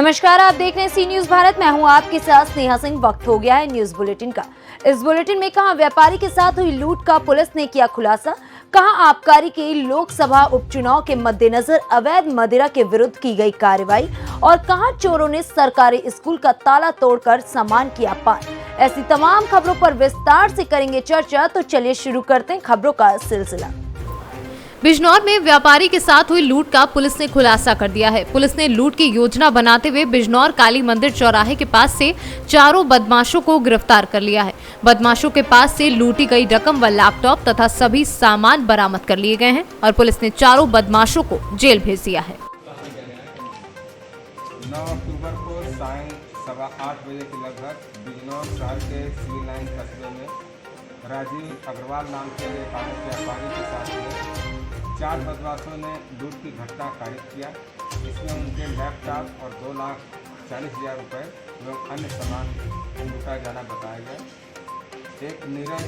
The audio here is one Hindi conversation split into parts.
नमस्कार, आप देख रहे हैं सी न्यूज भारत। मैं हूं आपके साथ स्नेहा सिंह। वक्त हो गया है न्यूज बुलेटिन का। इस बुलेटिन में कहां व्यापारी के साथ हुई लूट का पुलिस ने किया खुलासा, कहां आबकारी के लोकसभा उपचुनाव के मद्देनजर अवैध मदिरा के विरुद्ध की गई कार्रवाई और कहां चोरों ने सरकारी स्कूल का ताला तोड़कर सामान किया पार। ऐसी तमाम खबरों पर विस्तार से करेंगे चर्चा। तो चलिए शुरू करते हैं खबरों का सिलसिला। बिजनौर में व्यापारी के साथ हुई लूट का पुलिस ने खुलासा कर दिया है। पुलिस ने लूट की योजना बनाते हुए बिजनौर काली मंदिर चौराहे के पास से चारों बदमाशों को गिरफ्तार कर लिया है। बदमाशों के पास से लूटी गई रकम व लैपटॉप तथा सभी सामान बरामद कर लिए गए हैं और पुलिस ने चारों बदमाशों को जेल भेज दिया है। 9 अक्टूबर को सायं 8:15 बजे के लगभग बिजनौर शहर के सिविल लाइन कस्बे में राजीव अग्रवाल नाम के एक व्यापारी के साथ में 4 बदमाशों ने लूट की घटना कारित किया। इसमें उनके लैपटॉप और 2,40,000 रुपये एवं अन्य सामान लूटा जाना बताया गया। एक नीरज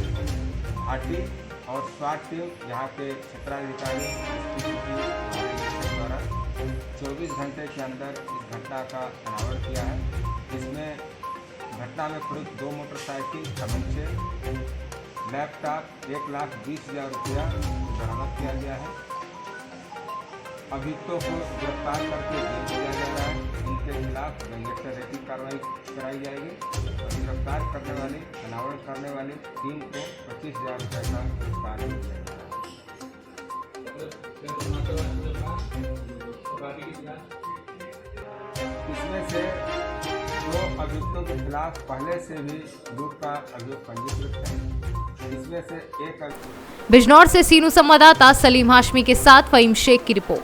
भाटी और स्वाट टीम यहाँ के क्षेत्राधिकारी द्वारा 24 घंटे के अंदर इस घटना का अनावरण किया है। इसमें घटना में प्रयुक्त 2 मोटरसाइकिल, तमंचे, लैपटॉप 1,20,000 रुपया बरामद किया गया है। अभियुक्तों को गिरफ्तार करके जेल भेजा जा रहा है। इनके खिलाफ गैंगस्टर रेकी कार्रवाई कराई जाएगी और गिरफ्तार करने वाली अनावरण करने वाली टीम को 25,000 रुपये का पुरस्कार दिया जाएगा। इसमें से 2 अभियुक्तों के खिलाफ पहले से भी लूट का अभियोग पंजीकृत है। इसमें से एक बिजनौर से सीनू संवाददाता सलीम हाशमी के साथ फहीम शेख की रिपोर्ट।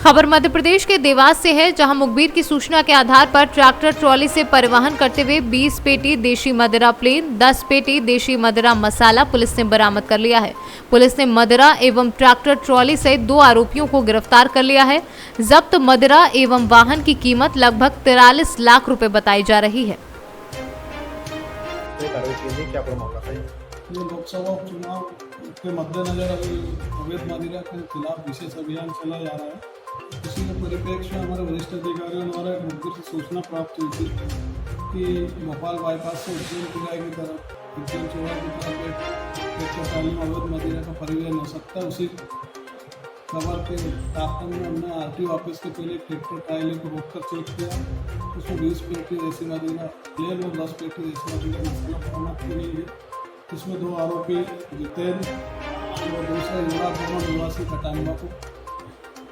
खबर मध्य प्रदेश के देवास से है, जहां मुखबिर की सूचना के आधार पर ट्रैक्टर ट्रॉली से परिवहन करते हुए 20 पेटी देशी मदिरा प्लेन, 10 पेटी देशी मदिरा मसाला पुलिस ने बरामद कर लिया है। पुलिस ने मदिरा एवं ट्रैक्टर ट्रॉली सहित 2 आरोपियों को गिरफ्तार कर लिया है। जब्त मदिरा एवं वाहन की कीमत लगभग 43 लाख रुपए बताई जा रही है। ये लोकसभा उपचुनाव के मद्देनजर अभी अवैध मदिरा के खिलाफ विशेष अभियान चला जा रहा है। इसी के परिप्रेक्ष्य में हमारे वरिष्ठ अधिकारियों द्वारा एक मुखबिर से सूचना प्राप्त हुई थी कि भोपाल बाईपास से उज्जैन किराए की तरफ, उज्जैन चौराहे की तरफ एक में अवैध मदिरा का परिवहन हो सकता है। उसी खबर के तारतम्य में हमने RTO ऑफिस के पहले ट्रैक्टर ट्रायले को रोककर चेक किया। उसमें 20 पेटी देसी मदिरा प्लेन और 10 पेटी देसी मदिरा मसाला बरामद की गई है। इसमें 2 आरोपी जितेंद्र और दूसरा युवराज दोनों निवासी कटाम्बा को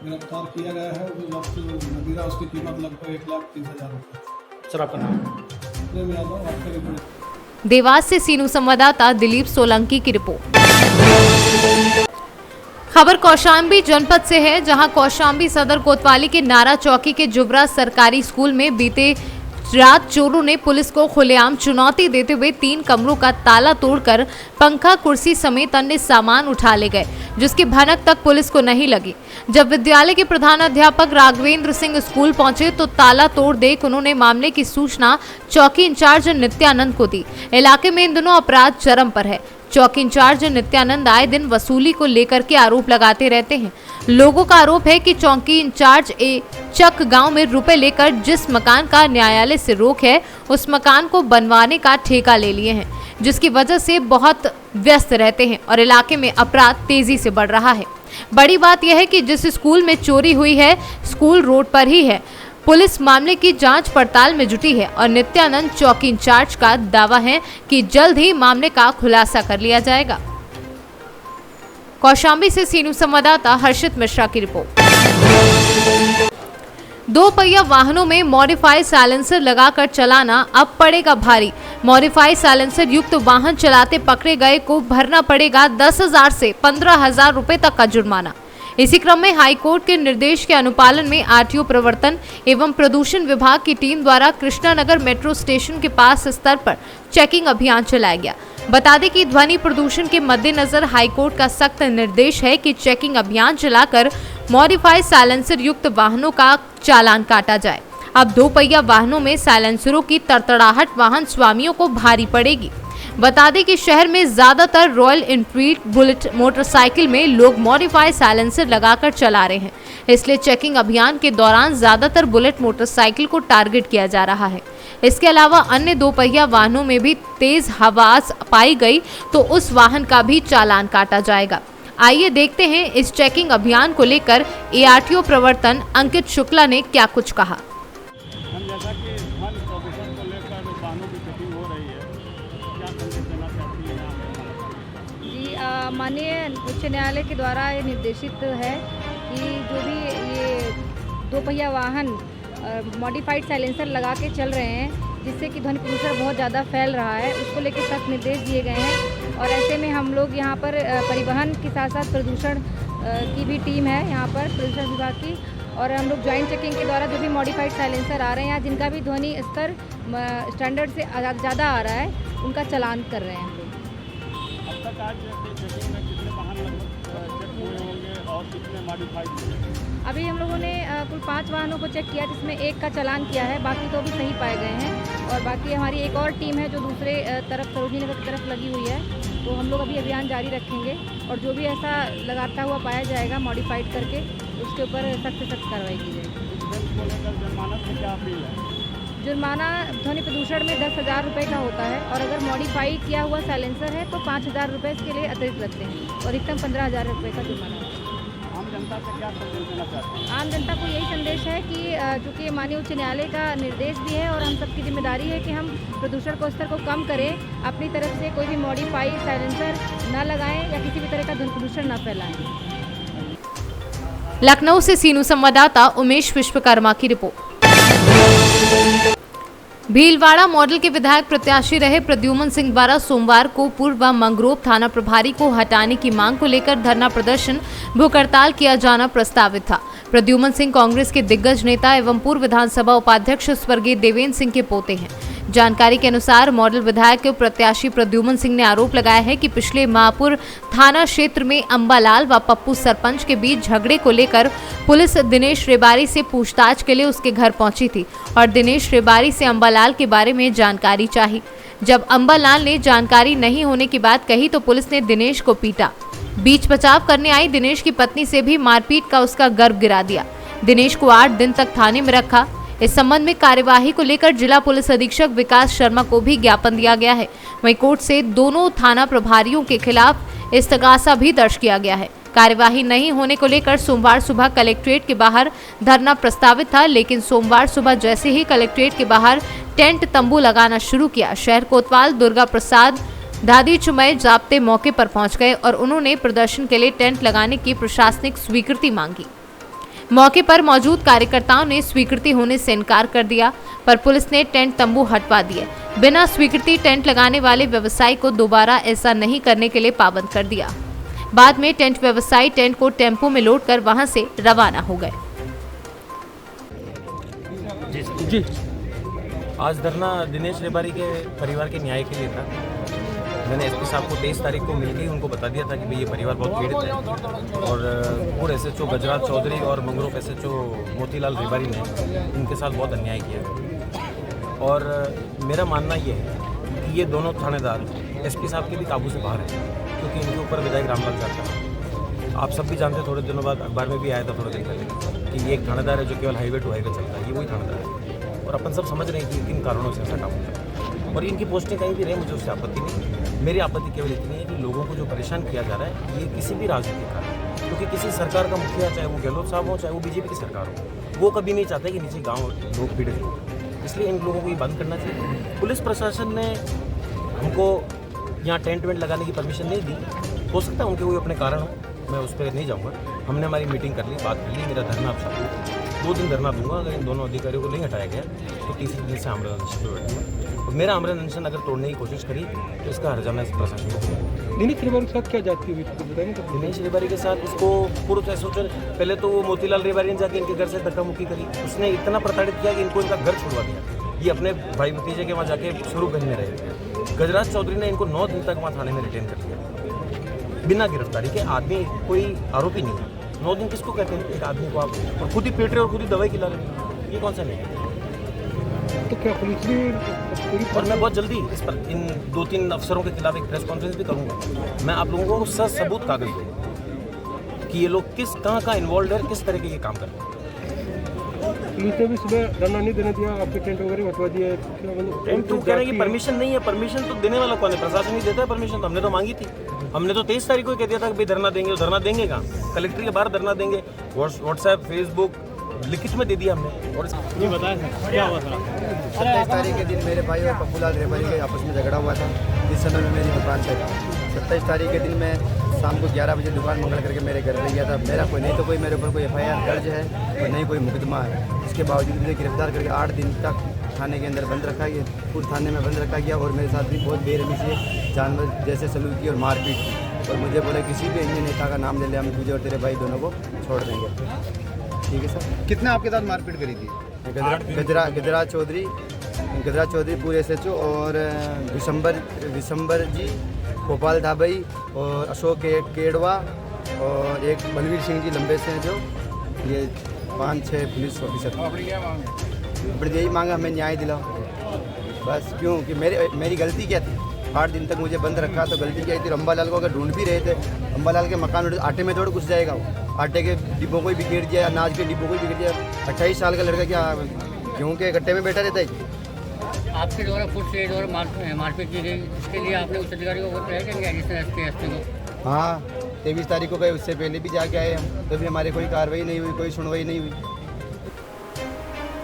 गिरफ्तार किया गया है। जो जब्त मदिरा उसकी कीमत लगभग 1,30,000 रुपये। सर आपका नाम? प्रेम यादव, आपका रिपोर्ट। देवास से सीनू संवाददाता दिलीप सोलंकी की रिपोर्ट। खबर कौशाम्बी जनपद से है, जहां कौशाम्बी सदर कोतवाली के नारा चौकी के जुबराज सरकारी स्कूल में बीते रात चोरों ने पुलिस को खुलेआम चुनौती देते हुए 3 कमरों का ताला तोड़कर पंखा, कुर्सी समेत अन्य सामान उठा ले गए, जिसकी भनक तक पुलिस को नहीं लगी। जब विद्यालय के प्रधानाध्यापक राघवेंद्र सिंह स्कूल पहुंचे तो ताला तोड़ देख उन्होंने मामले की सूचना चौकी इंचार्ज नित्यानंद को दी। इलाके में इन दिनों अपराध चरम पर है। चौकी इंचार्ज नित्यानंद आए दिन वसूली को लेकर के आरोप लगाते रहते हैं। लोगों का आरोप है कि चौकी इंचार्ज चक गांव में रुपए लेकर जिस मकान का न्यायालय से रोक है, उस मकान को बनवाने का ठेका ले लिए हैं, जिसकी वजह से बहुत व्यस्त रहते हैं और इलाके में अपराध तेजी से बढ़ रहा है। बड़ी बात यह है कि जिस स्कूल में चोरी हुई है, स्कूल रोड पर ही है। पुलिस मामले की जांच पड़ताल में जुटी है और नित्यानंद चौकी इंचार्ज का दावा है कि जल्द ही मामले का खुलासा कर लिया जाएगा। कौशाम्बी से सीनू संवाददाता हर्षित मिश्रा की रिपोर्ट। 2 पहिया वाहनों में मॉडिफाइड साइलेंसर लगाकर चलाना अब पड़ेगा भारी। मॉडिफाइड साइलेंसर युक्त वाहन चलाते पकड़े गए को भरना पड़ेगा 10,000 से 15,000 रुपए तक का जुर्माना। इसी क्रम में हाईकोर्ट के निर्देश के अनुपालन में RTO प्रवर्तन एवं प्रदूषण विभाग की टीम द्वारा कृष्णानगर मेट्रो स्टेशन के पास स्तर पर चेकिंग अभियान चलाया गया। बता दें कि ध्वनि प्रदूषण के मद्देनजर हाईकोर्ट का सख्त निर्देश है कि चेकिंग अभियान चलाकर मॉडिफाइड साइलेंसर युक्त वाहनों का चालान काटा जाए। अब 2 पहिया वाहनों में साइलेंसरों की तड़तड़ाहट वाहन स्वामियों को भारी पड़ेगी। बता दें कि शहर में ज्यादातर रॉयल एनफील्ड बुलेट मोटरसाइकिल में लोग मॉडिफाइड साइलेंसर लगाकर चला रहे हैं, इसलिए चेकिंग अभियान के दौरान ज्यादातर बुलेट मोटरसाइकिल को टारगेट किया जा रहा है। इसके अलावा अन्य दोपहिया वाहनों में भी तेज आवाज पाई गई तो उस वाहन का भी चालान काटा जाएगा। आइए देखते हैं इस चेकिंग अभियान को लेकर ARTO प्रवर्तन अंकित शुक्ला ने क्या कुछ कहा। हम जैसा कि वन प्रदूषण को लेकर वाहनों की चेकिंग हो रही है, क्या संदेश देना चाहती हैं आप? जी, माननीय उच्च न्यायालय के द्वारा ये निर्देशित है कि जो भी ये दोपहिया वाहन मॉडिफाइड साइलेंसर लगा के चल रहे हैं जिससे कि ध्वनि प्रदूषण बहुत ज़्यादा फैल रहा है, उसको लेकर सख्त निर्देश दिए गए हैं। और ऐसे में हम लोग यहाँ पर परिवहन के साथ साथ प्रदूषण की भी टीम है यहाँ पर प्रदूषण विभाग की, और हम लोग ज्वाइंट चेकिंग के द्वारा जो भी मॉडिफाइड साइलेंसर आ रहे हैं या जिनका भी ध्वनि स्तर स्टैंडर्ड से ज़्यादा आ रहा है उनका चालान कर रहे हैं हम लोग। अब तक आज चेकिंग में कितने वाहन लगभग चेक हुए होंगे और कितने मॉडिफाइड हुए? अभी हम लोगों ने कुल 5 वाहनों को चेक किया जिसमें एक का चालान किया है, बाकी तो भी सही पाए गए हैं। और बाकी हमारी एक और टीम है जो दूसरे तरफ सरोजनी नगर की तरफ लगी हुई है, तो हम लोग अभी अभियान जारी रखेंगे और जो भी ऐसा लगाता हुआ पाया जाएगा मॉडिफाइड करके उसके ऊपर सख्त से सख्त कार्रवाई की जाएगी। इसको लेकर जुर्माना से क्या अपील है? जुर्माना ध्वनि प्रदूषण में 10,000 रुपये का होता है और अगर मॉडिफाई किया हुआ साइलेंसर है तो 5,000 रुपये इसके लिए अतिरिक्त लगते हैं और अधिकतम 15,000 रुपये का जुर्माना है। आम जनता से क्या संदेश देना चाहते हैं? आम जनता को यही संदेश है कि चूँकि माननीय उच्च न्यायालय का निर्देश भी है और हम सबकी जिम्मेदारी है कि हम प्रदूषण को स्तर को कम करें, अपनी तरफ से कोई भी मॉडिफाइड साइलेंसर ना लगाएं या किसी भी तरह का ध्वनि प्रदूषण ना फैलाएं। लखनऊ से सीनू संवाददाता उमेश विश्वकर्मा की रिपोर्ट। भीलवाड़ा मॉडल के विधायक प्रत्याशी रहे प्रद्युमन सिंह द्वारा सोमवार को पूर्व मंगरोप थाना प्रभारी को हटाने की मांग को लेकर धरना प्रदर्शन भूख हड़ताल किया जाना प्रस्तावित था। प्रद्युमन सिंह कांग्रेस के दिग्गज नेता एवं पूर्व विधानसभा उपाध्यक्ष स्वर्गीय देवेंद्र सिंह के पोते हैं। जानकारी के अनुसार मॉडल विधायक के प्रत्याशी प्रद्युमन सिंह ने आरोप लगाया है कि पिछले महापुर थाना क्षेत्र में अंबालाल व पप्पू सरपंच के बीच झगड़े को लेकर पुलिस दिनेश रेबारी से पूछताछ के लिए उसके घर पहुंची थी और दिनेश रेबारी से अंबालाल के बारे में जानकारी चाही। जब अंबालाल ने जानकारी नहीं होने की बात कही तो पुलिस ने दिनेश को पीटा। बीच बचाव करने आई दिनेश की पत्नी से भी मारपीट का उसका गर्भ गिरा दिया। दिनेश को 8 दिन तक थाने में रखा। इस संबंध में कार्यवाही को लेकर जिला पुलिस अधीक्षक विकास शर्मा को भी ज्ञापन दिया गया है। वहीं कोर्ट से दोनों थाना प्रभारियों के खिलाफ इस्तगासा भी दर्ज किया गया है। कार्यवाही नहीं होने को लेकर सोमवार सुबह कलेक्ट्रेट के बाहर धरना प्रस्तावित था, लेकिन सोमवार सुबह जैसे ही कलेक्ट्रेट के बाहर टेंट तंबू लगाना शुरू किया, शहर कोतवाल दुर्गा प्रसाद दादी चुमय जाप्ते मौके पर पहुंच गए और उन्होंने प्रदर्शन के लिए टेंट लगाने की प्रशासनिक स्वीकृति मांगी। मौके पर मौजूद कार्यकर्ताओं ने स्वीकृति होने से इनकार कर दिया, पर पुलिस ने टेंट तंबू हटवा दिए। बिना स्वीकृति टेंट लगाने वाले व्यवसायी को दोबारा ऐसा नहीं करने के लिए पाबंद कर दिया। बाद में टेंट व्यवसायी टेंट को टेम्पो में लोड कर वहां से रवाना हो गए। जी आज धरना दिनेश रेबारी के परिवार के न्याय के लिए था। मैंने एसपी साहब को 23 तारीख को मिलकर ही उनको बता दिया था कि भाई ये परिवार बहुत पीड़ित है और पूर्व SHO गजराज चौधरी और मंगरोप SHO मोतीलाल रेबारी ने इनके साथ बहुत अन्याय किया। और मेरा मानना ये है कि ये दोनों थानेदार एसपी साहब के भी काबू से बाहर हैं, क्योंकि इनके ऊपर विधायक रामलाल जाता। आप सब भी जानते हैं, थोड़े दिनों बाद अखबार में भी आया था थोड़े दिन पहले कि ये एक थानेदार है जो केवल हाईवे टू हाईवे चलता है, ये वही थानेदार है। और अपन सब समझ रहे हैं कि किन कारणों से ऐसा काम होता है और इनकी पोस्टें कहीं भी रहे, मुझे उससे आपत्ति नहीं। मेरी आपत्ति केवल इतनी है कि लोगों को जो परेशान किया जा रहा है ये किसी भी राजनीतिक कारण, क्योंकि किसी सरकार का मुखिया, चाहे वो गहलोत साहब हो चाहे वो बीजेपी की सरकार हो, वो कभी नहीं चाहते कि नीचे गाँव लोग पीड़ित हो। इसलिए इन लोगों को ये बंद करना चाहिए। पुलिस प्रशासन ने हमको यहाँ टेंट वेंट लगाने की परमिशन नहीं दी, हो सकता है उनके कोई अपने कारण हो, मैं उस पर नहीं जाऊँगा। हमने हमारी मीटिंग कर ली, बात कर ली, मेरा धरना अब चालू 2 दिन धरना दूंगा। अगर इन दोनों अधिकारियों को नहीं हटाया गया तो 30 दिन से आमरण अनशन पर बैठूंगा। और मेरा आमरण अनशन अगर तोड़ने की कोशिश करी तो इसका हर्जाना इस प्रशासन को। दिनेश रेबारी के साथ क्या जाती हुई बताएंगे? दिनेश रेबारी के साथ उसको पूर्व SHO पहले तो वो मोतीलाल रेबारी ने जाके इनके घर से धक्का मुक्की करी, उसने इतना प्रताड़ित किया कि इनको इनका घर छुड़वा दिया। ये अपने भाई भतीजे के वहाँ जाके शुरू में रहे। गजराज चौधरी ने इनको 9 दिन तक वहाँ थाने में रिटेन कर दिया बिना गिरफ्तारी के। आदमी कोई आरोपी नहीं है, 9 दिन किसको कहते हैं एक आदमी को आप, और खुद ही पीट रहे और खुद ही दवाई खिला रहे, ये कौन सा नहीं है? तो क्या पुलिस भी और मैं बहुत जल्दी इस पर इन 2-3 अफसरों के खिलाफ एक प्रेस कॉन्फ्रेंस भी करूंगा। मैं आप लोगों को सबूत कागज दूंगा कि ये लोग कहाँ इन्वॉल्व है, किस तरीके के काम कर रहे हैं। पुलिस ने भी सुबह धरना नहीं देने दिया, आपके टेंट वगैरह हटवा दिया। टेंट तो कह रहे हैं कि परमिशन नहीं है। परमिशन तो देने वाला कौन है? प्रशासन ही देता है परमिशन। तो हमने तो मांगी थी। हमने तो 23 तारीख को कह दिया था कि भाई धरना देंगे। तो धरना देंगे कहाँ? कलेक्ट्रेट के बाहर धरना देंगे। व्हाट्सएप, फेसबुक लिखित में दे दिया हमने। और ये बताया सर क्या हुआ था? 27 तारीख के दिन मेरे भाई और पप्पूलाल रेवरी के आपस में झगड़ा हुआ था, जिस समय में मेरी दुकान पे था। 27 तारीख के दिन मैं शाम को 11 बजे दुकान मंगल करके मेरे घर पे गया था। मेरा कोई नहीं तो कोई मेरे ऊपर कोई FIR दर्ज है और नहीं कोई मुकदमा है। इसके बावजूद मुझे गिरफ्तार करके 8 दिन तक थाने के अंदर बंद रखा गया, पूरे थाने में बंद रखा गया। और मेरे साथ भी बहुत बेरहमी से जानवर जैसे सलूक की और मारपीट की। और मुझे बोले किसी भी अन्य नेता का नाम ले ले, हम तुझे और तेरे भाई दोनों को छोड़ देंगे। ठीक है सर। कितना आपके साथ मारपीट करी थी? गजरा चौधरी पूरे SHO और विशंबर जी, गोपाल धाबई और अशोक केड़वा और एक बलवीर सिंह जी लंबे से हैं, जो ये 5-6 पुलिस ऑफिसर। बड़ी यही मांगा हमें न्याय दिलाओ बस। क्यों कि मेरी गलती क्या थी? 8 दिन तक मुझे बंद रखा तो गलती क्या थी? अम्बालाल को अगर ढूंढ भी रहे थे, अम्बालाल के मकान आटे में थोड़ा घुस जाएगा वो। आटे के डिब्बों को भी बिगड़ जाए, अनाज के डिब्बों को भी बिगड़ जाए। 28 साल का लड़का क्या गेहूँ के गट्टे में बैठा रहता है? आपके द्वारा खुद से द्वारा मारपीट की गई, इसके लिए आपने उच्च अधिकारी को एसपी को? हाँ, 23 तारीख को गए, उससे पहले भी जाके आए हम, तो भी हमारी कोई कार्रवाई नहीं हुई, कोई सुनवाई नहीं हुई।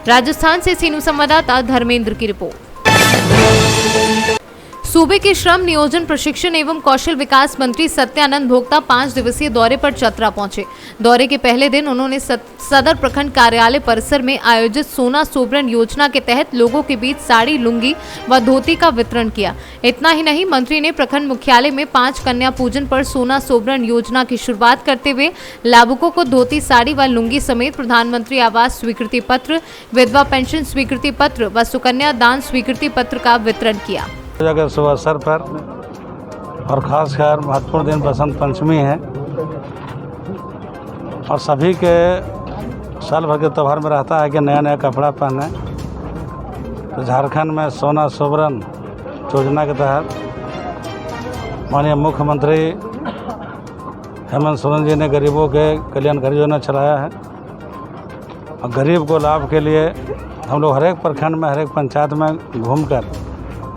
राजस्थान से सीनू संवाददाता धर्मेंद्र की रिपोर्ट। सूबे के श्रम नियोजन प्रशिक्षण एवं कौशल विकास मंत्री सत्यानंद भोक्ता 5 दिवसीय दौरे पर चतरा पहुंचे। दौरे के पहले दिन उन्होंने सदर प्रखंड कार्यालय परिसर में आयोजित सोना सोबरन योजना के तहत लोगों के बीच साड़ी, लुंगी व धोती का वितरण किया। इतना ही नहीं, मंत्री ने प्रखंड मुख्यालय में 5 कन्या पूजन पर सोना सोबरन योजना की शुरुआत करते हुए लाभुकों को धोती, साड़ी व लुंगी समेत प्रधानमंत्री आवास स्वीकृति पत्र, विधवा पेंशन स्वीकृति पत्र व सुकन्या दान स्वीकृति पत्र का वितरण किया। अगर शुभ अवसर पर और खासकर महत्वपूर्ण दिन बसंत पंचमी है और सभी के साल भर के त्यौहार में रहता है कि नया नया कपड़ा पहने। तो झारखंड में सोना सोबरन योजना के तहत माननीय मुख्यमंत्री हेमंत सोरेन जी ने गरीबों के कल्याणकारी योजना चलाया है। और गरीब को लाभ के लिए हम लोग हर एक प्रखंड में, हर एक पंचायत में घूमकर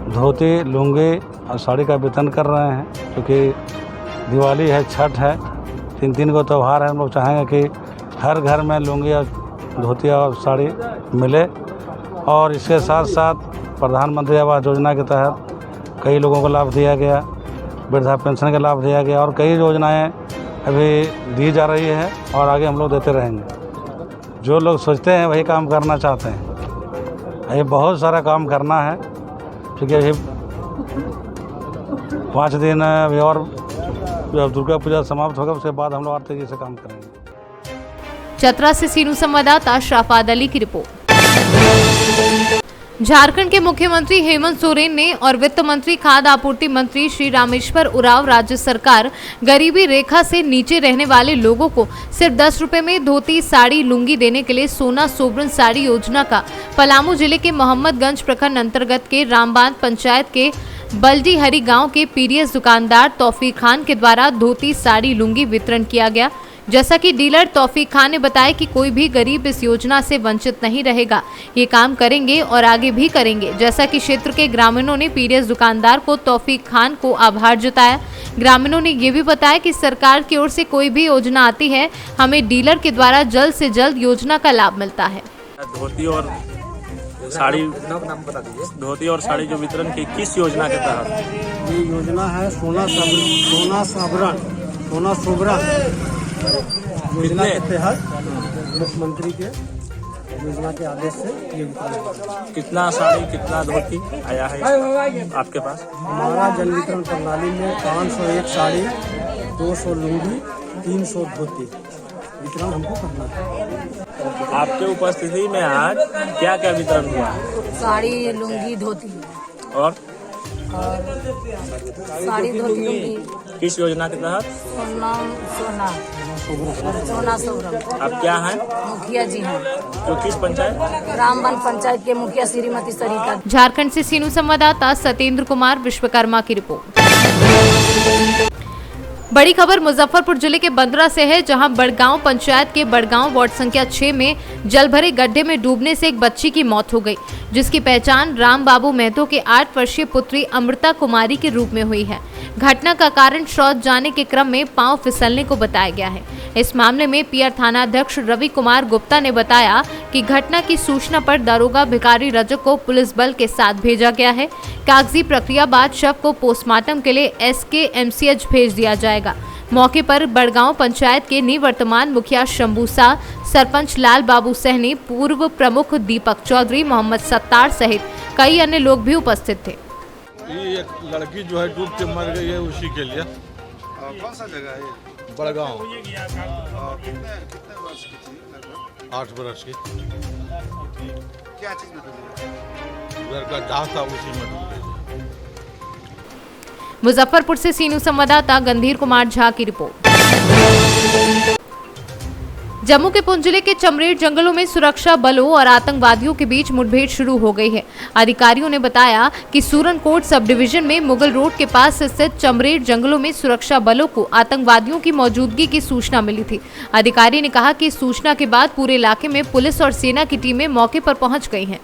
धोती, लुंगी और साड़ी का वितरण कर रहे हैं। क्योंकि दिवाली है, छठ है, 3 को त्यौहार है। हम लोग चाहेंगे कि हर घर में लुंगी और धोती और साड़ी मिले। और इसके साथ साथ प्रधानमंत्री आवास योजना के तहत कई लोगों को लाभ दिया गया, वृद्धा पेंशन का लाभ दिया गया और कई योजनाएं अभी दी जा रही है और आगे हम लोग देते रहेंगे। जो लोग सोचते हैं वही काम करना चाहते हैं। ये बहुत सारा काम करना है, क्योंकि अभी 5 दिन अभी और जब दुर्गा पूजा समाप्त होगा उसके बाद हम लोग और तेजी से काम करेंगे। चतरा से सीनू संवाददाता शराफत अली की रिपोर्ट। झारखंड के मुख्यमंत्री हेमंत सोरेन ने और वित्त मंत्री, खाद्य आपूर्ति मंत्री श्री रामेश्वर उरांव राज्य सरकार गरीबी रेखा से नीचे रहने वाले लोगों को सिर्फ 10 रुपए में धोती, साड़ी, लुंगी देने के लिए सोना सोबरन साड़ी योजना का पलामू जिले के मोहम्मदगंज प्रखंड अंतर्गत के रामबांध पंचायत के बल्डी हरी गांव के पीडीएस दुकानदार तौफीक खान के द्वारा धोती, साड़ी, लुंगी वितरण किया गया। जैसा कि डीलर तौफीक खान ने बताया कि कोई भी गरीब इस योजना से वंचित नहीं रहेगा। ये काम करेंगे और आगे भी करेंगे। जैसा कि क्षेत्र के ग्रामीणों ने पीडीएस दुकानदार को तौफीक खान को आभार जताया। ग्रामीणों ने ये भी बताया कि सरकार की ओर से कोई भी योजना आती है, हमें डीलर के द्वारा जल्द से जल्द योजना का लाभ मिलता है। धोती और साड़ी, धोती और साड़ी जो वितरण की किस योजना के तहत? ये योजना है सोना सोबरन योजना के तहत मुख्यमंत्री के योजना के आदेश से ये वितरण। कितना साड़ी, कितना धोती आया है आपके पास? हमारा जन वितरण प्रणाली में 501 साड़ी, 200 लुंगी, 300 धोती वितरण हमको करना है। आपके उपस्थिति में आज क्या क्या वितरण हुआ? साड़ी, लुंगी, धोती और साड़ी, धोती, लुंगी। किस योजना के तहत? सोना सोबरन। आप क्या हैं? मुखिया जी हैं। तो किस पंचायत? रामबन पंचायत के मुखिया श्रीमती सरिता। झारखंड से सीनू संवाददाता सत्येंद्र कुमार विश्वकर्मा की रिपोर्ट। बड़ी खबर मुजफ्फरपुर जिले के बंदरा से है, जहां बड़गांव पंचायत के बड़गांव वार्ड संख्या 6 में जल भरे गड्ढे में डूबने से एक बच्ची की मौत हो गई, जिसकी पहचान राम बाबू महतो के 8 वर्षीय पुत्री अमृता कुमारी के रूप में हुई है। घटना का कारण शौच जाने के क्रम में पांव फिसलने को बताया गया है। इस मामले में पीआर थानाध्यक्ष रवि कुमार गुप्ता ने बताया कि घटना की सूचना पर दारोगा भिखारी रजक को पुलिस बल के साथ भेजा गया है। कागजी प्रक्रिया बाद शव को पोस्टमार्टम के लिए SKMCH भेज दिया जाएगा। मौके पर बड़गांव पंचायत के निवर्तमान मुखिया शंभू शाह, सरपंच लाल बाबू सहनी, पूर्व प्रमुख दीपक चौधरी, मोहम्मद सत्तार सहित कई अन्य लोग भी उपस्थित थे। ये एक लड़की जो है डूब के मर गई है, उसी के लिए। कौन सा जगह है? बड़गांव। कितने वर्ष की थी लगभग? 8 वर्ष की। क्या चीज में डूबी? घर का दाह था, उसी में डूब गई। मुजफ्फरपुर से सीनू संवाददाता गंधीर कुमार झा की रिपोर्ट। जम्मू के पुंछ जिले के चमरेड़ जंगलों में सुरक्षा बलों और आतंकवादियों के बीच मुठभेड़ शुरू हो गई है। अधिकारियों ने बताया कि सूरनकोट सब डिवीजन में मुगल रोड के पास स्थित चमरेड़ जंगलों में सुरक्षा बलों को आतंकवादियों की मौजूदगी की सूचना मिली थी। अधिकारी ने कहा कि सूचना के बाद पूरे इलाके में पुलिस और सेना की टीमें मौके पर पहुंच गई हैं।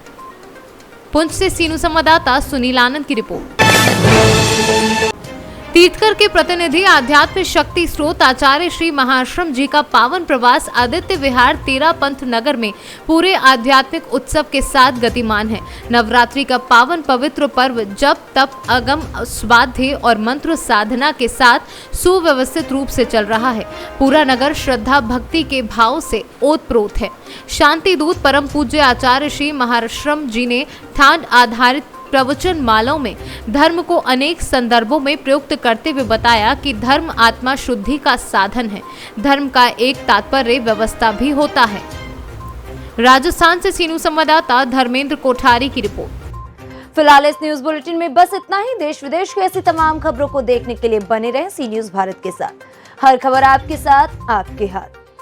पुंछ से सीनू संवाददाता सुनील आनंद की रिपोर्ट। तीर्थकर के प्रतिनिधि आध्यात्मिक शक्ति स्रोत आचार्य श्री महाश्रम जी का पावन प्रवास आदित्य विहार तेरा पंथ नगर में पूरे आध्यात्मिक उत्सव के साथ गतिमान है। नवरात्रि का पावन पवित्र पर्व जप तप अगम स्वाध्याय और मंत्र साधना के साथ सुव्यवस्थित रूप से चल रहा है। पूरा नगर श्रद्धा भक्ति के भाव से ओतप्रोत है। शांति दूत परम पूज्य आचार्य श्री महाश्रम जी ने ठाण आधारित प्रवचन मालाओं में धर्म को अनेक संदर्भों में प्रयुक्त करते हुए बताया कि धर्म आत्मा शुद्धि का साधन है। धर्म का एक तात्पर्य व्यवस्था भी होता है। राजस्थान से सीनू संवाददाता धर्मेंद्र कोठारी की रिपोर्ट। फिलहाल इस न्यूज बुलेटिन में बस इतना ही। देश विदेश की ऐसी तमाम खबरों को देखने के लिए बने रहें सी न्यूज भारत के साथ। हर खबर आपके साथ, आपके हाथ।